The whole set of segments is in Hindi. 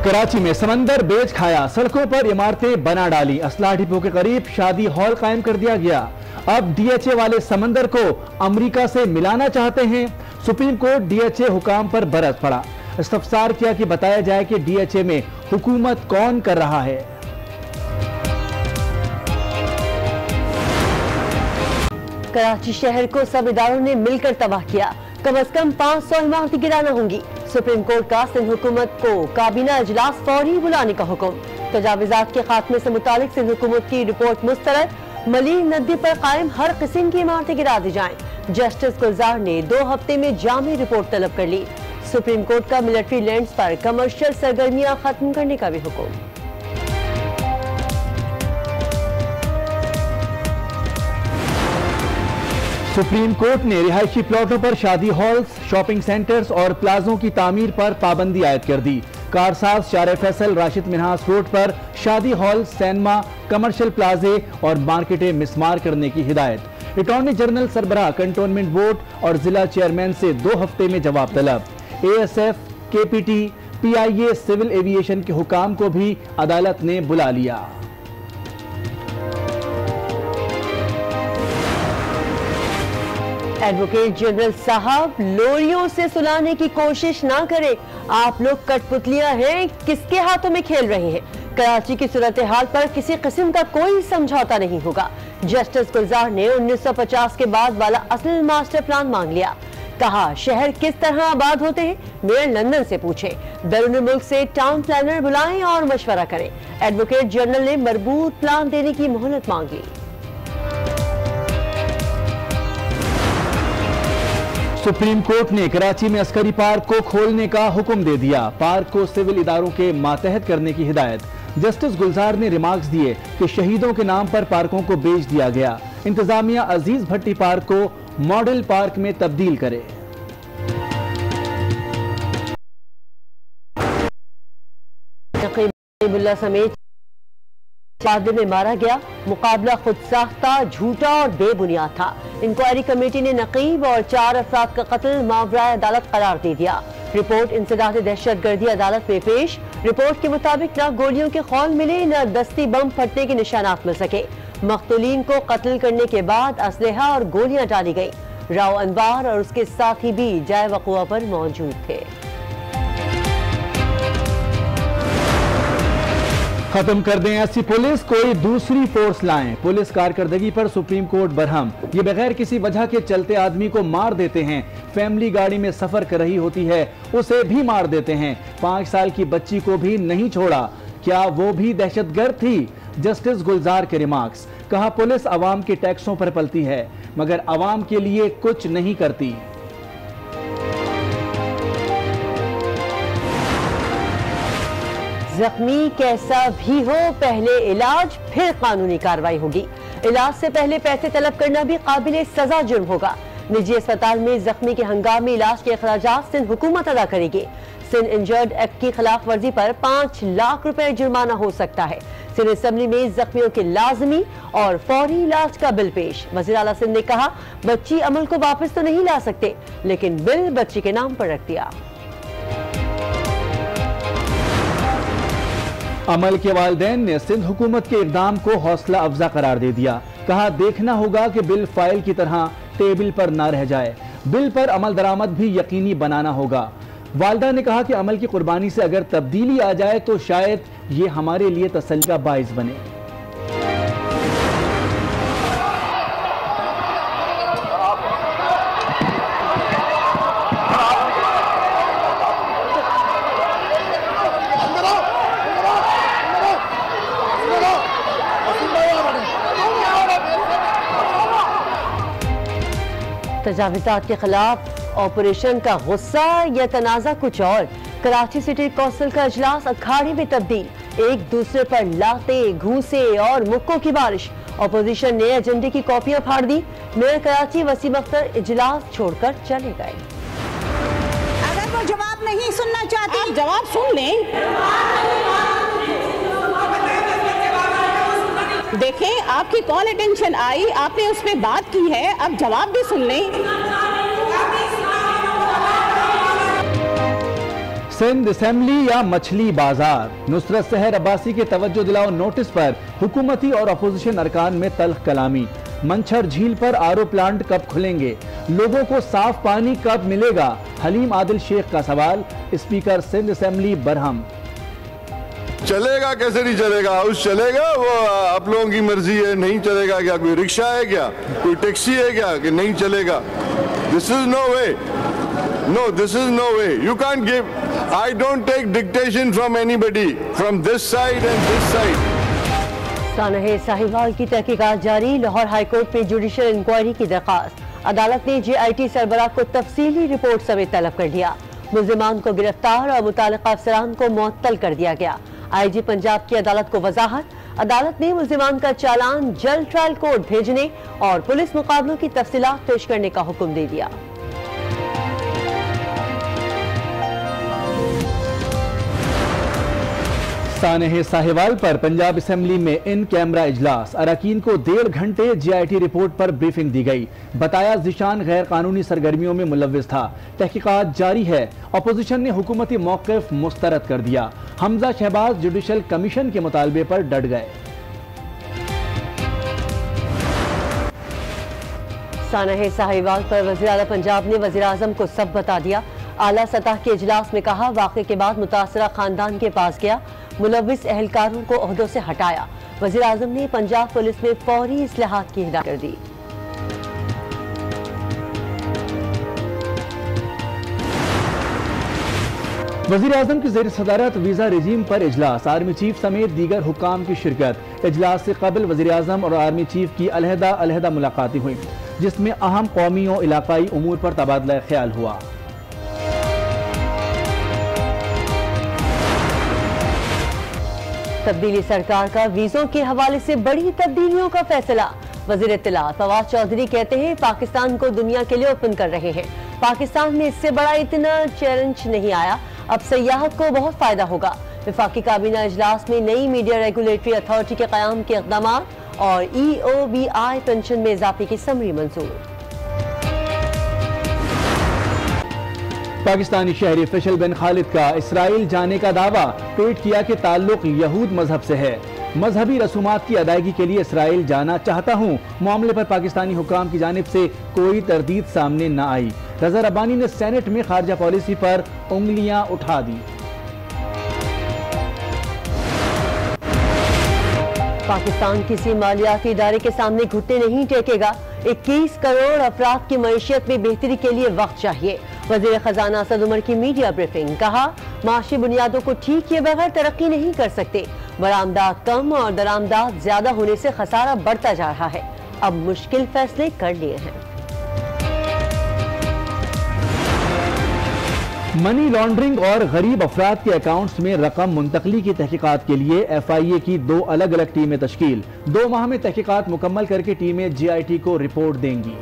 कराची में समंदर बेच खाया, सड़कों पर इमारतें बना डाली, असलाह डिपो के करीब शादी हॉल कायम कर दिया गया। अब डीएचए वाले समंदर को अमेरिका से मिलाना चाहते हैं। सुप्रीम कोर्ट डीएचए हुकाम पर बरस पड़ा। इस्तफसार किया कि बताया जाए कि डीएचए में हुकूमत कौन कर रहा है। कराची शहर को सब इदारों ने मिलकर तबाह किया। कम से कम 500 इमारतें गिराना होंगी। सुप्रीम कोर्ट का सिंध हुकूमत को काबीना इजलास फौरी बुलाने का हुक्म। तजाविजात के खात्मे से मुतालिक सिंध हुकूमत की रिपोर्ट मुस्तरद। मलिक नदी पर कायम हर किस्म की इमारतें गिरा दी जाएं। जस्टिस गुलजार ने 2 हफ्ते में जामी रिपोर्ट तलब कर ली। सुप्रीम कोर्ट का मिलिट्री लैंड्स पर कमर्शियल सरगर्मियां खत्म करने का भी हुक्म। सुप्रीम कोर्ट ने रिहायशी प्लॉटों पर शादी हॉल्स, शॉपिंग सेंटर्स और प्लाजों की तामीर पर पाबंदी आयद कर दी। कारसाज, शारे फैसल, राशिद मिन्हास रोड पर शादी हॉल, सिनेमा, कमर्शियल प्लाजे और मार्केटें मिसमार करने की हिदायत। अटॉर्नी जनरल सरबराह कंटोनमेंट बोर्ड और जिला चेयरमैन से 2 हफ्ते में जवाब तलब। ASF, KPT, PIA, civil aviation के हुकाम को भी अदालत ने बुला लिया। एडवोकेट जनरल साहब, लोरियों से सुलाने की कोशिश ना करें। आप लोग कठपुतलियां हैं, किसके हाथों में खेल रहे हैं। कराची की सूरत हाल पर किसी किस्म का कोई समझौता नहीं होगा। जस्टिस गुलजार ने 1950 के बाद वाला असल मास्टर प्लान मांग लिया। कहा, शहर किस तरह आबाद होते हैं मेयर लंदन से पूछे। बैरून मुल्क से टाउन प्लानर बुलाएं और मशवरा करें। एडवोकेट जनरल ने मरबूत प्लान देने की मोहलत मांग ली। सुप्रीम कोर्ट ने कराची में अस्करी पार्क को खोलने का हुक्म दे दिया। पार्क को सिविल इदारों के मातहत करने की हिदायत। जस्टिस गुलजार ने रिमार्क्स दिए कि शहीदों के नाम पर पार्कों को बेच दिया गया। इंतजामिया अजीज भट्टी पार्क को मॉडल पार्क में तब्दील करे। नकीबुल्लाह समेत में मारा गया। मुकाबला खुद साख्ता, झूठा और बेबुनियाद था। इंक्वायरी कमेटी ने नकीब और 4 अफराद का कत्ल मावराए अदालत करार दे दिया। रिपोर्ट इंसदाद दहशतगर्दी अदालत में पेश। रिपोर्ट के मुताबिक न गोलियों के खौल मिले, न दस्ती बम फटने के निशानात मिल सके। मख्तूलीन को कत्ल करने के बाद असलहा और गोलियां डाली गई। राव अनवार और उसके साथी भी जाए वक़ुआ पर मौजूद थे। खत्म कर दें ऐसी पुलिस, कोई दूसरी फोर्स लाएं। पुलिस कारकर्दगी पर सुप्रीम कोर्ट बरहम। ये बगैर किसी वजह के चलते आदमी को मार देते हैं। फैमिली गाड़ी में सफर कर रही होती है, उसे भी मार देते हैं। 5 साल की बच्ची को भी नहीं छोड़ा। क्या वो भी दहशतगर्द थी? जस्टिस गुलजार के रिमार्क्स। कहा, पुलिस अवाम के टैक्सों पर पलती है मगर अवाम के लिए कुछ नहीं करती। जख्मी कैसा भी हो, पहले इलाज फिर कानूनी कार्रवाई होगी। इलाज से पहले पैसे तलब करना भी काबिल सजा जुर्म होगा। निजी अस्पताल में जख्मी के हंगामी इलाज के अखराजात सिंध हुकूमत अदा करेगी। सिंध इंजर्ड एक्ट की खिलाफ वर्जी पर 5 लाख रुपए जुर्माना हो सकता है। सिंध असेंबली में जख्मियों के लाजमी और फौरी इलाज का बिल पेश। वज़ीर आला सिंध ने कहा, बच्ची अमल को वापस तो नहीं ला सकते, लेकिन बिल बच्ची के नाम पर रख दिया। अमल के वालिदैन ने सिंध हुकूमत के इक़दाम को हौसला अफजा करार दे दिया। कहा, देखना होगा कि बिल फाइल की तरह टेबल पर ना रह जाए। बिल पर अमल दरामद भी यकीनी बनाना होगा। वालिदा ने कहा कि अमल की कुर्बानी से अगर तब्दीली आ जाए तो शायद ये हमारे लिए तसल्ली का बाइस बने। तजाविजात के खिलाफ ऑपरेशन का गुस्सा या तनाजा कुछ और। कराची सिटी कौंसिल का इजलास अखाड़े में तब्दील। एक दूसरे पर लाते, घूसे और मुक्कों की बारिश। अपोजिशन ने एजेंडे की कॉपियां फाड़ दी। मेयर कराची वसीम अख्तर इजलास छोड़कर चले गए। अगर वो जवाब नहीं सुनना चाहती, आप जवाब सुन लें। देखें, आपकी कॉल अटेंशन आई, आपने उस पर बात की है, अब जवाब भी सुन लें। सिंध असेंबली या मछली बाजार, नुसरत सहर अब्बासी के तवज्जो दिलाओ नोटिस पर हुकूमती और अपोजिशन अरकान में तल्ख कलामी। मंछर झील पर आरओ प्लांट कब खुलेंगे, लोगों को साफ पानी कब मिलेगा, हलीम आदिल शेख का सवाल। Speaker Sindh assembly Barham. चलेगा कैसे नहीं चलेगा, हाउस चलेगा, वो आप लोगों की मर्जी है। नहीं चलेगा क्या, कोई रिक्शा है क्या, कोई टैक्सी है क्या कि नहीं चलेगा? This is no way, no this is no way. You can't give, I don't take dictation from anybody, from this side and this side. सानहे साहिवाल की तहकीकात जारी, लाहौर हाईकोर्ट में जुडिशल इंक्वायरी की दरखास्त। अदालत ने JIT सरबराह को तफसीली रिपोर्ट समेत तलब कर लिया। मुल्जिमान को गिरफ्तार और मुतालिका अफसरान को मुअत्तल कर दिया गया। IG पंजाब की अदालत को वजाहत, अदालत ने मुल्जिमान का चालान जल्द ट्रायल कोर्ट भेजने और पुलिस मुकाबलों की तफसीलात पेश करने का हुक्म दे दिया। सानहे साहिवाल पर पंजाब असेंबली में इन कैमरा इजलास, अरकान को 1.5 घंटे JIT रिपोर्ट पर ब्रीफिंग दी गई। बताया ज़िशान गैर कानूनी सरगर्मियों में मुलव्विस था। तहकीकात जारी है। अपोजिशन ने हुकूमती मौक़िफ़ मुस्तरद कर दिया। हमजा शहबाज जुडिशल कमीशन के मुतालबे पर डट गए। सानहे साहिवाल पर वज़ीर आला पंजाब ने वज़ीर आज़म को सब बता दिया। आला सतह के इजलास में कहा, वाक़े के बाद मुतासरा खानदान के पास गया, मुलव्विस एहलकारों को ओहदों से हटाया। वज़ीर आज़म ने पंजाब पुलिस में फौरी इस्लाहात की हिदायत कर दी। वज़ीर आज़म की ज़ेर सदारत वीज़ा रजीम पर इजलास, आर्मी चीफ समेत दीगर हुक्काम की शिरकत। इजलास से कबल वज़ीर आज़म और आर्मी चीफ की अलहदा मुलाकातें हुई, जिसमें अहम कौमी और इलाकाई उमूर पर तबादला ख्याल हुआ। तब्दीली सरकार का वीज़ों के हवाले से बड़ी तब्दीलियों का फैसला। वज़ीर इत्तलात फवाद चौधरी कहते हैं, पाकिस्तान को दुनिया के लिए ओपन कर रहे हैं। पाकिस्तान में इससे बड़ा इतना चैलेंज नहीं आया, अब सयाहत को बहुत फायदा होगा। वफाकी काबीना इजलास में नई मीडिया रेगुलेटरी अथॉरिटी के क़याम के इक़दाम और EOBI पेंशन में इजाफे की समरी मंजूर। पाकिस्तानी शहरी फैसल बिन खालिद का इसराइल जाने का दावा, ट्वीट किया कि ताल्लुक यहूद मजहब से है, मजहबी रसूमात की अदायगी के लिए इसराइल जाना चाहता हूँ। मामले पर पाकिस्तानी हुक्काम की जानिब से कोई तरदीद सामने न आई। रज़ा रब्बानी ने सेनेट में खारजा पॉलिसी पर उंगलियां उठा दी। पाकिस्तान किसी मालियाती इदारे के सामने घुटने नहीं टेकेगा। 21 करोड़ अफराद की मईशत में बेहतरी के लिए वक्त चाहिए। वज़ीर खजाना असद उमर की मीडिया ब्रीफिंग, कहा, माशी बुनियादों को ठीक किए बगैर तरक्की नहीं कर सकते। बरामदात कम और दरामदात ज्यादा होने से खसारा बढ़ता जा रहा है। अब मुश्किल फैसले कर लिए हैं। मनी लॉन्ड्रिंग और गरीब अफराद के अकाउंट्स में रकम मुंतकली की तहकीकात के लिए FIA की 2 अलग अलग टीमें तश्कील। 2 माह में तहकीकात मुकम्मल करके टीमें JIT को रिपोर्ट देंगी।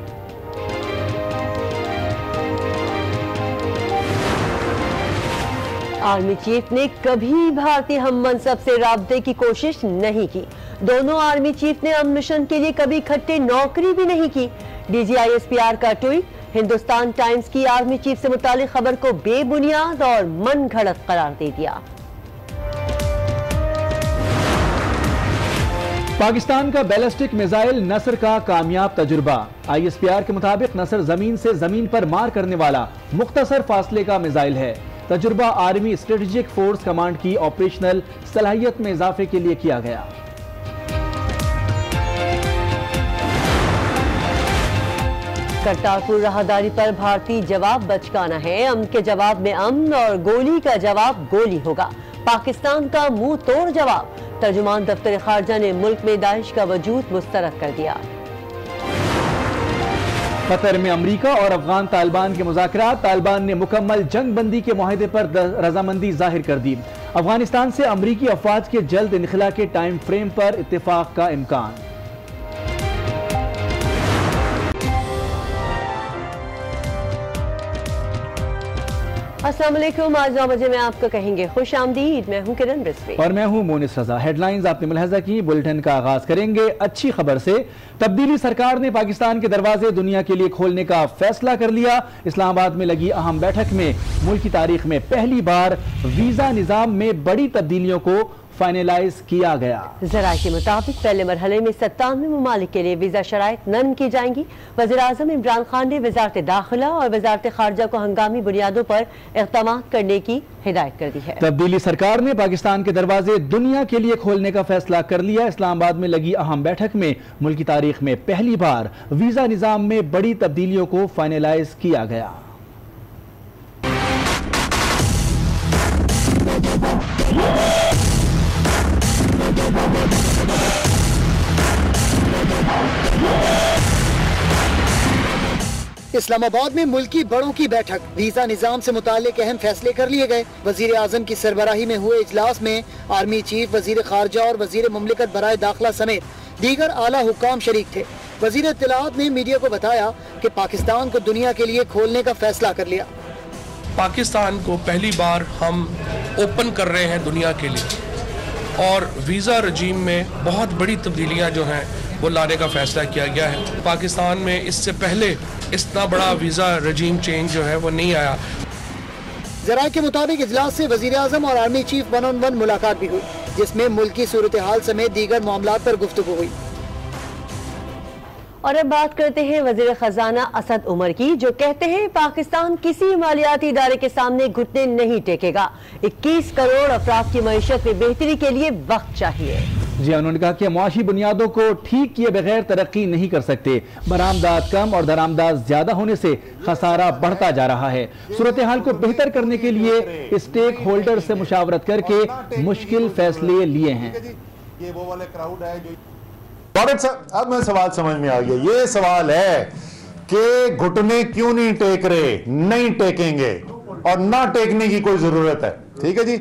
आर्मी चीफ ने कभी भारतीय हम मनसब से राब्ते की कोशिश नहीं की। दोनों आर्मी चीफ ने अमन मिशन के लिए कभी इकट्ठे नौकरी भी नहीं की। DG ISPR का ट्वीट, हिंदुस्तान टाइम्स की आर्मी चीफ से मुतालिक खबर को बेबुनियाद और मन घड़त करार दे दिया। पाकिस्तान का बैलिस्टिक मिसाइल नसर का कामयाब तजुर्बा। ISPR के मुताबिक नसर जमीन से जमीन पर मार करने वाला मुख्तसर फासले का मिसाइल है। तजुर्बा आर्मी स्ट्रेटेजिक फोर्स कमांड की ऑपरेशनल सलाहियत में इजाफे के लिए किया गया। करतारपुर राहदारी पर भारतीय जवाब बचकाना है। अमन के जवाब में अमन और गोली का जवाब गोली होगा। पाकिस्तान का मुंह तोड़ जवाब। तर्जुमान दफ्तर खारजा ने मुल्क में दाइश का वजूद मुस्तरद कर दिया। कतर में अमरीका और अफगान तालिबान के मुज़ाकरात, तालिबान ने मुकम्मल जंग बंदी के मुआहदे पर रजामंदी जाहिर कर दी। अफगानिस्तान से अमरीकी अफवाज के जल्द इनखला के टाइम फ्रेम पर इत्तेफाक का इम्कान। अस्सलाम वालेकुम। आज 9 बजे में आपको कहेंगे खुश आमदीद। मैं हूं किरण रिजवी और मैं हूं मोनिस रजा। हेडलाइंस आपने मुलाहिजा की। बुलेटिन का आगाज करेंगे अच्छी खबर से। तब्दीली सरकार ने पाकिस्तान के दरवाजे दुनिया के लिए खोलने का फैसला कर लिया। इस्लामाबाद में लगी अहम बैठक में मुल्क की तारीख में पहली बार वीजा निजाम में बड़ी तब्दीलियों को फाइनलाइज किया गया। जरा के मुताबिक पहले मरहले में 97 ममालिक के लिए वीजा शराइत नरम की जाएंगी। वज़ीर आज़म इमरान खान ने वजारत दाखिला और वजारत खारजा को हंगामी बुनियादों पर इक़दाम करने की हिदायत कर दी है। तब्दीली सरकार ने पाकिस्तान के दरवाजे दुनिया के लिए खोलने का फैसला कर लिया। इस्लामाबाद में लगी अहम बैठक में मुल्क की तारीख में पहली बार वीजा निजाम में बड़ी तब्दीलियों को फाइनलाइज किया गया। इस्लामाबाद में मुल्की बड़ों की बैठक, वीजा निजाम से मुताल्लिक अहम फैसले कर लिए गए। वजीर आजम की सरबराही में हुए इजलास में आर्मी चीफ, वजीर खारजा और वजीर मुमलिकत बराए दाखिला समेत दीगर आला हुक्काम शरीक थे। वजीर इत्तलाआत ने मीडिया को बताया कि पाकिस्तान को दुनिया के लिए खोलने का फैसला कर लिया। पाकिस्तान को पहली बार हम ओपन कर रहे हैं दुनिया के लिए और वीज़ा रजीम में बहुत बड़ी तब्दीलियां जो हैं वो लाने का फैसला किया गया है। पाकिस्तान में इससे पहले इतना बड़ा वीज़ा रजीम चेंज जो है वो नहीं आया। जरा के मुताबिक इजलास से वजीर आजम और आर्मी चीफ 1-on-1 मुलाकात भी हुई, जिसमें मुल्क की सूरत हाल समेत दीगर मामलात पर गुफ्तगू हुई। और अब बात करते हैं वजीर खजाना असद उमर की, जो कहते हैं पाकिस्तान किसी मालियाती इदारे के सामने घुटने नहीं टेकेगा। 21 करोड़ अफराद की मईशत में बेहतरी के लिए वक्त चाहिए। जी, उन्होंने कहा कि मुआशी बुनियादों को ठीक किए बगैर तरक्की नहीं कर सकते। बरामदात कम और दरामदात ज्यादा होने से खसारा बढ़ता जा रहा है। सूरत हाल को बेहतर करने के लिए स्टेक होल्डर से मुशावरत करके मुश्किल फैसले लिए हैं। ये वो वाले क्राउड है जो अब मैं सवाल समझ में आ गया। ये सवाल है कि घुटने क्यों नहीं टेक रहे? नहीं टेकेंगे और ना टेकने की कोई जरूरत है। ठीक है जी,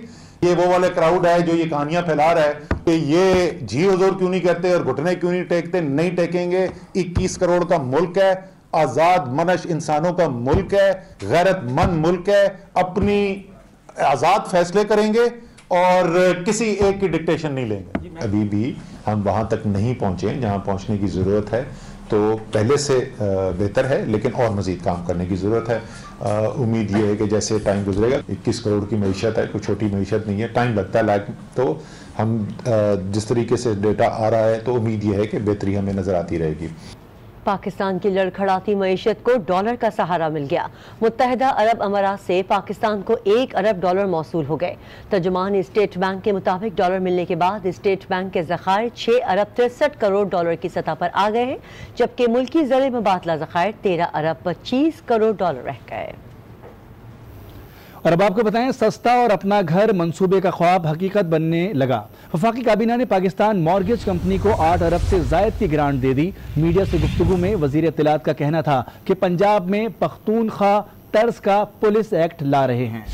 ये वो वाले क्राउड है जो ये कहानियां फैला रहा है कि ये जी हुजूर क्यों नहीं करते और घुटने क्यों नहीं टेकते। नहीं टेकेंगे। 21 करोड़ का मुल्क है, आजाद मनश इंसानों का मुल्क है, गैरतमंद मुल्क है। अपनी आजाद फैसले करेंगे और किसी एक की डिक्टेशन नहीं लेंगे। अभी भी हम वहां तक नहीं पहुंचे जहां पहुंचने की जरूरत है, तो पहले से बेहतर है, लेकिन और मजीद काम करने की जरूरत है। उम्मीद ये है कि जैसे टाइम गुजरेगा, 21 करोड़ की मईशत है, कोई छोटी मईशत नहीं है, टाइम लगता है। तो हम जिस तरीके से डेटा आ रहा है तो उम्मीद ये है कि बेहतरी हमें नजर आती रहेगी। पाकिस्तान की लड़खड़ाती मईशत को डॉलर का सहारा मिल गया। मुत्तहिदा अरब अमारात से पाकिस्तान को 1 अरब डॉलर मौसूल हो गए। तर्जुमान स्टेट बैंक के मुताबिक डॉलर मिलने के बाद स्टेट बैंक के ज़खायर 6 अरब 63 करोड़ डॉलर की सतह पर आ गए हैं, जबकि मुल्की ज़र मुबादला ज़खायर 13 अरब 25 करोड़ डॉलर रह गए। और अब आपको बताएं, सस्ता और अपना घर मंसूबे का ख्वाब हकीकत बनने लगा। वफाकी काबीना ने पाकिस्तान मॉर्गेज कंपनी को 8 अरब से जायद की ग्रांट दे दी। मीडिया से गुफ्तगू में वजीर इत्तलाआत का कहना था कि पंजाब में पख्तूनख्वा तर्ज का पुलिस एक्ट ला रहे हैं।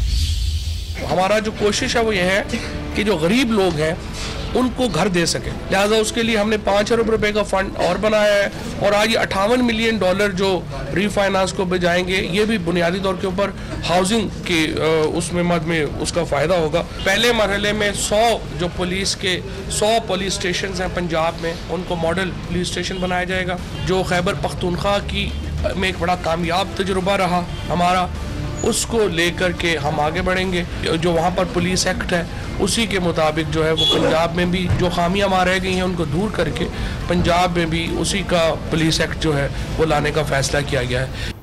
हमारा जो कोशिश है वो ये है कि जो गरीब लोग हैं उनको घर दे सके, लिहाजा उसके लिए हमने 5 अरब रुपए का फंड और बनाया है और आज ये 58 मिलियन डॉलर जो रीफाइनेंस को बजाएंगे, ये भी बुनियादी तौर के ऊपर हाउसिंग के उसमें मद में उसका फ़ायदा होगा। पहले मरहले में 100 जो पुलिस के 100 पुलिस स्टेशन हैं पंजाब में, उनको मॉडल पुलिस स्टेशन बनाया जाएगा, जो खैबर पख्तूनख्वा की में एक बड़ा कामयाब तजुर्बा रहा हमारा। उसको लेकर के हम आगे बढ़ेंगे। जो वहाँ पर पुलिस एक्ट है उसी के मुताबिक जो है वो पंजाब में भी जो खामियां वहाँ रह गई हैं उनको दूर करके पंजाब में भी उसी का पुलिस एक्ट जो है वो लाने का फैसला किया गया है।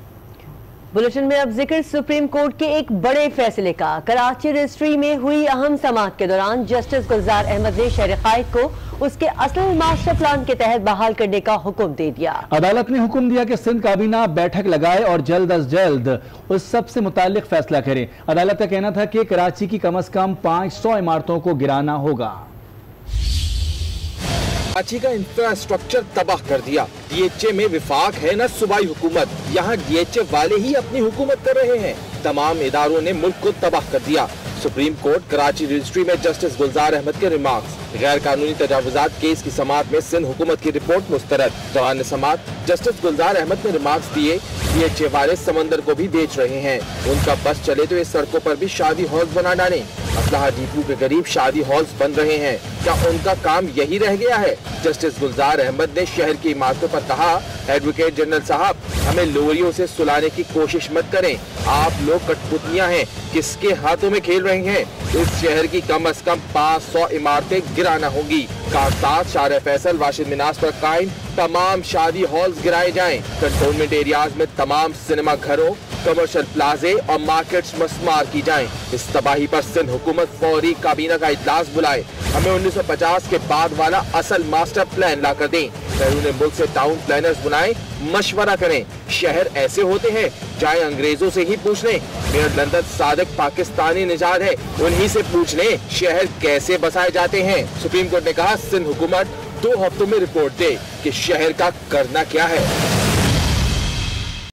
बुलेटिन में अब जिक्र सुप्रीम कोर्ट के एक बड़े फैसले का। कराची रजिस्ट्री में हुई अहम समाअत के दौरान जस्टिस गुलजार अहमद ने शहर कायद को उसके असल मास्टर प्लान के तहत बहाल करने का हुक्म दे दिया। अदालत ने हुक्म दिया कि सिंध काबीना बैठक लगाए और जल्द अज जल्द उस सब से मुताल्लिक फैसला करे। अदालत का कहना था कि कराची की कम से कम 500 इमारतों को गिराना होगा। कराची का इंफ्रास्ट्रक्चर तबाह कर दिया। डीएचए में विफाक है न सूबाई हुकूमत, यहाँ डीएचए वाले ही अपनी हुकूमत कर रहे हैं। तमाम इदारों ने मुल्क को तबाह कर दिया। सुप्रीम कोर्ट कराची रजिस्ट्री में जस्टिस गुलजार अहमद के रिमार्क्स। गैर कानूनी तजावुजात केस की समाअत में सिंध हुकूमत की रिपोर्ट मुस्तरद। दौरान समाअत जस्टिस गुलजार अहमद ने रिमार्क्स दिए, DHA वाले समंदर को भी बेच रहे हैं, उनका बस चले तो इस सड़कों पर भी शादी हॉल्स बना डालें। असलाहा डिपो के करीब शादी हॉल्स बन रहे हैं, क्या उनका काम यही रह गया है? जस्टिस गुलजार अहमद ने शहर की इमारतों पर कहा, एडवोकेट जनरल साहब, हमें लोरियों से सुलाने की कोशिश मत करें, आप लोग कठपुतलियां हैं, किसके हाथों में खेल रहे हैं? इस शहर की कम से कम 500 इमारतें गिराना होगी। कारसाज, शारे फैसल, राशिद मिनास पर कायम तमाम शादी हॉल्स गिराए जाएं। कंटोनमेंट एरियाज में तमाम सिनेमा घरों, कमर्शियल प्लाजे और मार्केट्स मस्मार की जाएं। इस तबाही पर सिंध हुकूमत फौरी काबीना का इजलास बुलाए, हमें 1950 के बाद वाला असल मास्टर प्लान ला कर दें। बैरून मुल्क से टाउन प्लानर्स बुलाएं, मशवरा करें। शहर ऐसे होते हैं, चाहे अंग्रेजों से ही पूछ लें। मेयर लंदन सादिक पाकिस्तानी निजाद है, उन्हीं से पूछ लें शहर कैसे बसाए जाते हैं। सुप्रीम कोर्ट ने कहा, सिंध हुकूमत 2 हफ्तों में रिपोर्ट दे कि शहर का करना क्या है।